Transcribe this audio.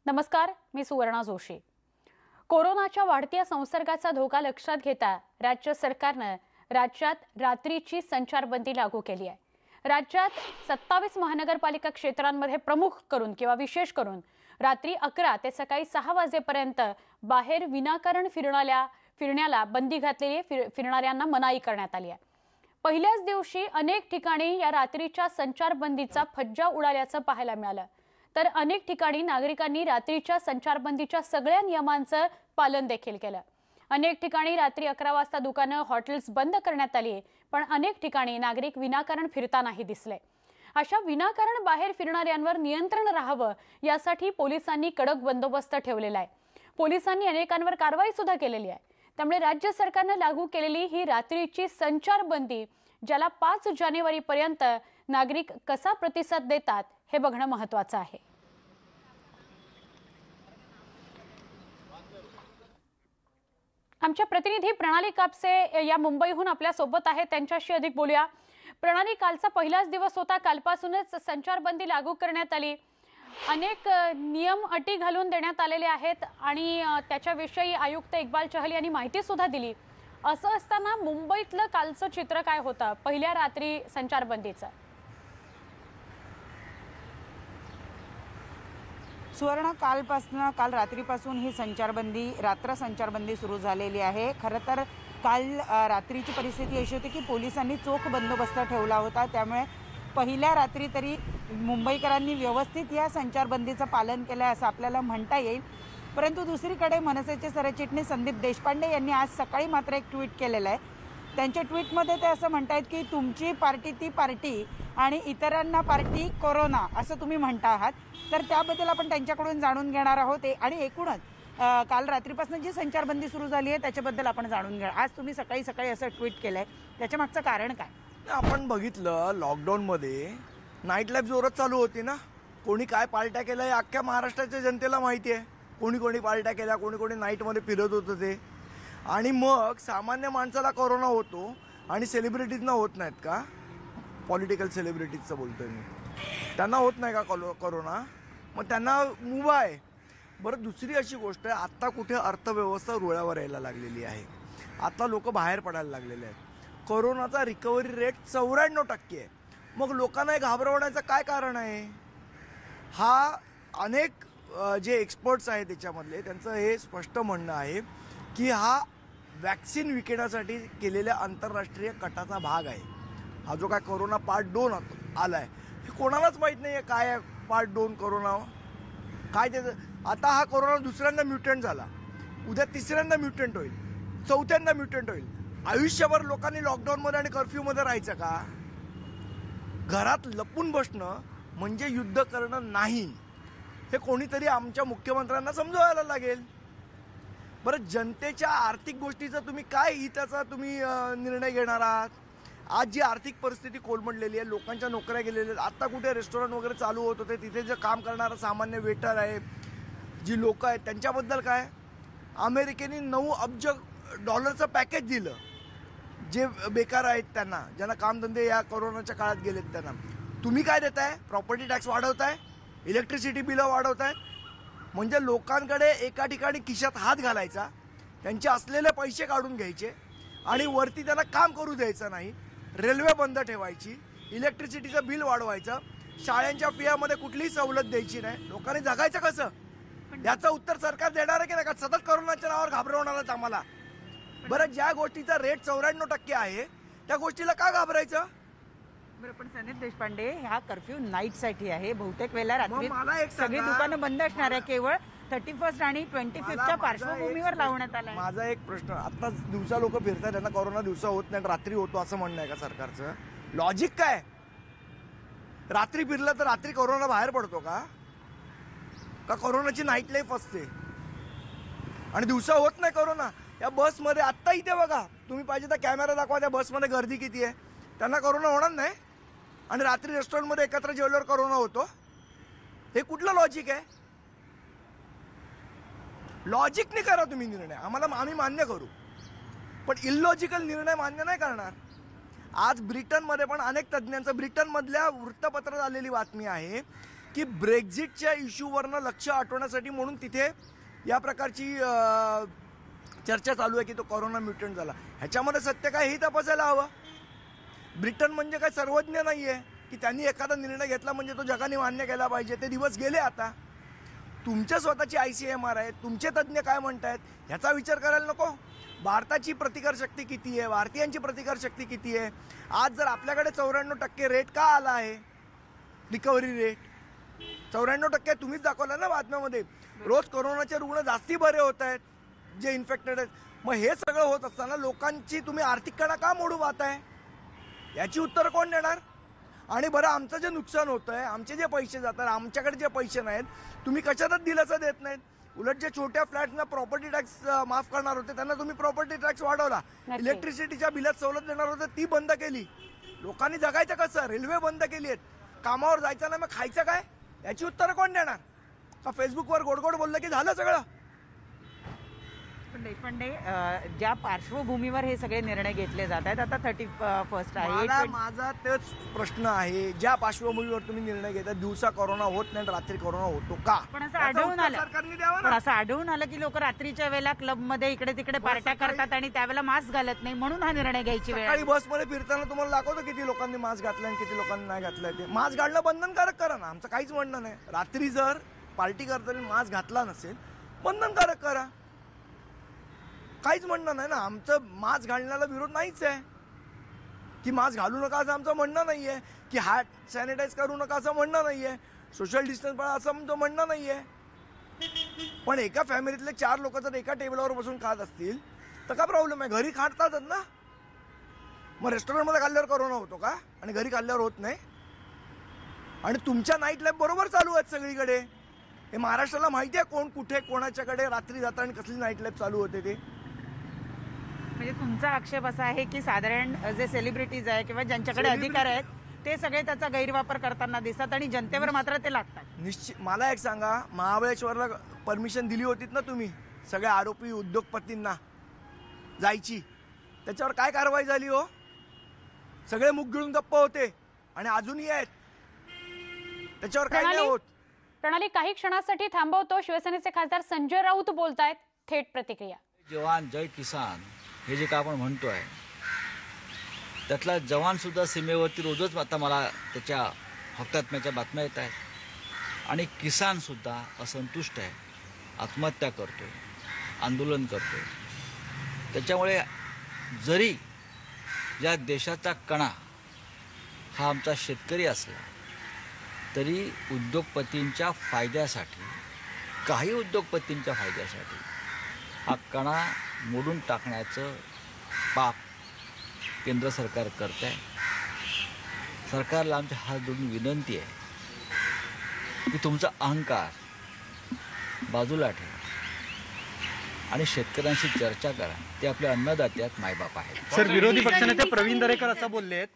नमस्कार, मी सुवर्णा जोशी। कोरोनाच्या वाढत्या संसर्गाचा धोका लक्षात घेता राज्य सरकारने राज्यात रात्रीची संचारबंदी लागू केली आहे। राज्यात 27 महानगरपालिका क्षेत्रांमध्ये प्रमुख करून किंवा विशेष करून रात्री 11 ते सकाळी 6 वाजेपर्यंत बाहेर विनाकारण फिरण्याला बंदी घातलेली आहे। फिरणाऱ्यांना मनाई करण्यात आली आहे। पहिल्याच दिवशी अनेक ठिकाणी या रात्रीच्या संचारबंदीचा फज्जा उडाल्याचं पाहायला मिळालं, तर अनेक ठिकाणी नागरिकांनी रात्रीच्या संचारबंदीच्या सगळ्या नियमांचं पालन देखील केलं। अनेक ठिकाणी रात्री 11 वाजता दुकानं, हॉटेल्स बंद करण्यात आली, पण अनेक ठिकाणी नागरिक विनाकारण फिरतानाही दिसले। अशा विनाकारण बाहेर फिरणाऱ्यांवर नियंत्रण राहावं यासाठी पोलिसांनी कडक बंदोबस्त ठेवलेला आहे। पोलिसांनी अनेकांवर कारवाई सुद्धा केलेली आहे। त्यामुळे राज्य सरकारने लागू केलेली ही रात्रीची संचारबंदी, ज्याला 5 जानेवारीपर्यंत नागरिक कसा प्रतिसाद देतात हे बघणं महत्त्वाचं आहे। आमच्या प्रतिनिधी प्रणाली कापसे या मुंबईहून आपल्या सोबत आहेत, त्यांच्याशी अधिक बोलूया। प्रणाली, कालचा पहिलाच दिवस होता, कालपासूनच संचारबंदी लागू करण्यात आली। अनेक नियम अटी घालून देण्यात आलेले आहेत आणि त्याच्याविषयी आयुक्त इक्बाल चहल यांनी माहिती सुद्धा दिली। असं असताना मुंबईतलं कालचं चित्र काय होतं पहिल्या रात्री संचारबंदीचं? सुवर्ण, काल रात्रीपासून ही रात्र संचारबंदी सुरू झालेली आहे। खरं तर काल रात्रीची परिस्थिती अशी होती की पोलिसांनी चोख बंदोबस्त ठेवला होता, त्यामुळे पहिल्या रात्री तरी मुंबईकरांनी व्यवस्थित या संचारबंदीचं पालन केलं असं आपल्याला म्हणता येईल। परंतु दुसरीकडे मनसेचे सरचिटणीस संदीप देशपांडे यांनी आज सकाळी मात्र एक ट्विट केलेलं आहे। त्यांच्या ट्विटमध्ये ते असं म्हणतायत की तुमची पार्टी ती पार्टी आणि इतरांना पार्टी कोरोना असं तुम्ही म्हणता आहात, तर त्याबद्दल आपण त्यांच्याकडून जाणून घेणार आहोत। आणि एकूणच काल रात्रीपासून जी संचारबंदी सुरू झाली आहे त्याच्याबद्दल आपण जाणून घेणार। आज तुम्ही सकाळी सकाळी असं ट्विट केलंय, त्याच्या मागचं कारण काय? आपण बघितलं लॉकडाऊनमध्ये नाईट लाईफ जोरात चालू होती ना। कोणी काय पार्ट्या केल्या हे अख्ख्या महाराष्ट्राच्या जनतेला माहिती आहे। कोणी कोणी पार्ट्या केल्या, कोणी कोणी नाईटमध्ये फिरत होतं ते। आणि मग सामान्य माणसाला कोरोना होतो आणि सेलिब्रिटीजना होत नाहीत का? पॉलिटिकल सेलिब्रिटीजचं बोलतोय मी, त्यांना होत नाही का कोरोना? मग त्यांना मुभा आहे। बरं, दुसरी अशी गोष्ट आहे, आत्ता कुठे अर्थव्यवस्था रुळावर यायला लागलेली आहे। आता लोक बाहेर पडायला लागलेले आहेत। कोरोनाचा रिकव्हरी रेट 94% आहे। मग लोकांना हे घाबरवण्याचं काय कारण आहे? हा अनेक जे एक्सपर्ट्स आहेत त्याच्यामधले त्यांचं हे स्पष्ट म्हणणं आहे की हा वॅक्सिन विकण्यासाठी केलेल्या आंतरराष्ट्रीय कटाचा भाग आहे। हा जो काय कोरोना पार्ट 2 आला आहे, हे कोणालाच माहीत नाही आहे काय आहे पार्ट 2 कोरोना काय त्याचं। आता हा कोरोना दुसऱ्यांदा म्युटंट झाला, उद्या तिसऱ्यांदा म्युटंट होईल, चौथ्यांदा म्युटंट होईल। आयुष्यभर लोकांनी लॉकडाऊनमध्ये आणि कर्फ्यूमध्ये राहायचं का? घरात लपून बसणं म्हणजे युद्ध करणं नाही, हे कोणीतरी आमच्या मुख्यमंत्र्यांना समजवायला लागेल। बरं, जनतेच्या आर्थिक गोष्टीचा तुम्ही काय हिताचा निर्णय घेणार आहात? आज जी आर्थिक परिस्थिती कोलमडलेली आहे, लोकांच्या नोकऱ्या गेलेल्या आहेत। आता कुठे रेस्टॉरंट वगैरे चालू होत होते, तिथे जे काम करणारा सामान्य वेटर आहे, जी लोक आहेत त्यांच्याबद्दल काय? अमेरिकेने 9 अब्ज डॉलरचं पॅकेज दिलं जे बेकार आहेत त्यांना, ज्यांना कामधंदे या कोरोनाच्या काळात गेलेत त्यांना। तुम्ही काय देताय? प्रॉपर्टी टॅक्स वाढवताय, इलेक्ट्रिसिटी बिलं वाढवताय। म्हणजे लोकांकडे एका ठिकाणी खिशात हात घालायचा, त्यांचे असलेले पैसे काढून घ्यायचे आणि वरती त्यांना काम करू द्यायचं नाही, रेल्वे बंद ठेवायची, इलेक्ट्रिसिटीचं बिल वाढवायचं, शाळांच्या फियामध्ये कुठलीही सवलत द्यायची नाही। लोकांनी जगायचं कसं? याचं उत्तर सरकार देणार आहे की नाही? का सतत कोरोनाच्या नावावर घाबरवणारच आम्हाला? बरं, ज्या गोष्टीचा रेट 94% आहे त्या गोष्टीला का घाबरायचं? बरं, पण संदीप देशपांडे, हा कर्फ्यू नाईटसाठी आहे। बहुतेक वेळेला रात्री मला एक सगळी दुकानं बंद असणार आहे, केवळ 31 आणि 25च्या पार्श्वभूमीवर लावण्यात आलाय। माझा एक प्रश्न, आता दिवसा लोक फिरतात, त्यांना कोरोना दिवसा होत नाही, रात्री होतो असं म्हणणं आहे का सरकारचं? लॉजिक काय? रात्री फिरलं तर रात्री कोरोना बाहेर पडतो का? कोरोनाची नाईट लाईफ असते आणि दिवसा होत नाही कोरोना? या बसमध्ये आत्ता इथे बघा, तुम्ही पाहिजे तर कॅमेरा दाखवा, त्या बसमध्ये गर्दी किती आहे, त्यांना कोरोना होणार नाही आणि रात्री रेस्टॉरंटमध्ये एकत्र जेवल्यावर कोरोना होतो? हे कुठलं लॉजिक आहे? लॉजिकने करा तुम्ही निर्णय, आम्ही मान्य करू, पण इलॉजिकल निर्णय मान्य नाही करणार। आज ब्रिटनमध्ये पण अनेक तज्ज्ञांचं, ब्रिटनमधल्या वृत्तपत्रात आलेली बातमी आहे की ब्रेक्झिटच्या इश्यूवरनं लक्ष हटवण्यासाठी म्हणून तिथे या प्रकारची चर्चा चालू आहे की तो कोरोना म्युटंट झाला. ह्याच्यामध्ये सत्य काय हे तपासायला हवं. ब्रिटन म्हणजे काय सर्वज्ञ नाही आहे की त्यांनी एखादा निर्णय घेतला म्हणजे तो जगाने मान्य केला पाहिजे. ते दिवस गेले आता. तुमच्या स्वतःची ICMR आहे, तुमचे तज्ज्ञ काय म्हणतायत ह्याचा विचार करायला नको. भारताची प्रतिकारशक्ती किती आहे, भारतीयांची प्रतिकारशक्ती किती आहे. आज जर आपल्याकडे 94% रेट का आला आहे, रिकव्हरी रेट 94% तुम्हीच दाखवलं ना बातम्यामध्ये. रोज कोरोनाचे रुग्ण जास्ती बरे होत आहेत जे इन्फेक्टेड आहेत. मग हे सगळं होत असताना लोकांची तुम्ही आर्थिक कणा का मोडू पाहताय, याची उत्तरं कोण देणार. आणि बरं आमचं जे नुकसान होतं आहे, आमचे जे पैसे जातात, आमच्याकडे जे पैसे नाहीत तुम्ही कशातच दिलासा देत नाहीत. उलट जे छोट्या फ्लॅट्सना प्रॉपर्टी टॅक्स माफ करणार होते त्यांना तुम्ही प्रॉपर्टी टॅक्स वाढवला. इलेक्ट्रिसिटीच्या बिलात सवलत देणार होते ती बंद केली. लोकांनी जगायचं कसं, रेल्वे बंद केली आहेत, कामावर जायचं नाही मग खायचं काय, याची उत्तरं कोण देणार. का फेसबुकवर गोडगोड बोललं की झालं सगळं. पण देशपांडे, ज्या पार्श्वभूमीवर हे सगळे निर्णय घेतले जात आहेत, आता 31 आहे. माझा तेच प्रश्न आहे, ज्या पार्श्वभूमीवर तुम्ही निर्णय घेता, दिवसा कोरोना होत नाही रात्री कोरोना होतो का. पण असं आढळून आलं की लोक रात्रीच्या वेळेला क्लबमध्ये इकडे तिकडे पार्ट्या करतात आणि त्यावेळेला मास्क घालत नाही, म्हणून हा निर्णय घ्यायची वेळ. सकाळी बसमध्ये फिरताना तुम्हाला दाखवतो किती लोकांनी मास्क घातलाय आणि किती लोकांनी नाही घातलाय. ते मास्क घालणं बंधनकारक करा ना, आमचं काहीच म्हणणं नाही. रात्री जर पार्टी करताना मास्क घातला नसेल बंधनकारक करा, काहीच म्हणणं नाही ना. आमचं मास्क घालण्याला विरोध नाहीच आहे. की मास्क घालू नका असं आमचं म्हणणं नाही आहे, की हात सॅनिटाईज करू नका असं म्हणणं नाही आहे, सोशल डिस्टन्स पाळा असं आमचं म्हणणं नाही आहे. पण एका फॅमिलीतले 4 लोक जर एका टेबलवर बसून खात असतील तर काय प्रॉब्लेम आहे. घरी खातातच ना. मग रेस्टॉरंटमध्ये खाल्ल्यावर कोरोना होतो का आणि घरी खाल्ल्यावर होत नाही. आणि तुमच्या नाईट लाईफ बरोबर चालू आहेत सगळीकडे. हे महाराष्ट्राला माहिती आहे कोण कुठे कोणाच्याकडे रात्री जातं आणि कसली नाईट लाईफ चालू होते ते. म्हणजे तुमचा आक्षेप असा आहे की साधारण जे सेलिब्रिटीज आहे किंवा ज्यांच्याकडे अधिकार आहेत ते सगळे त्याचा गैरवापर करताना दिसतात आणि जनतेवर मात्र ते लागतात. निश्चित. मला एक सांगा, महाबळेश्वरला परमिशन दिली होतीत ना तुम्ही सगळ्या आरोपी उद्योगपतींना जायची, त्याच्यावर काय कारवाई झाली हो. सगळे मुख गिळून गप्प होते आणि अजूनही आहेत, त्याच्यावर काय नाही होत. प्रणाली, काही क्षणासाठी थांबवतो. शिवसेनेचे खासदार संजय राऊत बोलतायत, थेट प्रतिक्रिया. जवान जय किसान हे जे का आपण म्हणतोय त्यातला जवान सुद्धा सीमेवरती रोजच आता मला त्याच्या हौतात्म्याच्या बातम्या येत आहेत. आणि किसान सुद्धा असंतुष्ट आहे, आत्महत्या करतोय, आंदोलन करतोय. त्याच्यामुळे जरी या देशाचा कणा हा आमचा शेतकरी असला तरी उद्योगपतींच्या फायद्यासाठी, काही उद्योगपतींच्या फायद्यासाठी हा कणा मोडून टाकण्याचं पाप केंद्र सरकार करत आहे. सरकारला आमच्या हात जोडून विनंती आहे की तुमचा अहंकार बाजूला ठेवा आणि शेतकऱ्यांशी चर्चा करा. ते आपले अन्नदाते आहेत, मायबाप आहेत. सर, विरोधी पक्षनेते प्रवीण दरेकर असं बोलले आहेत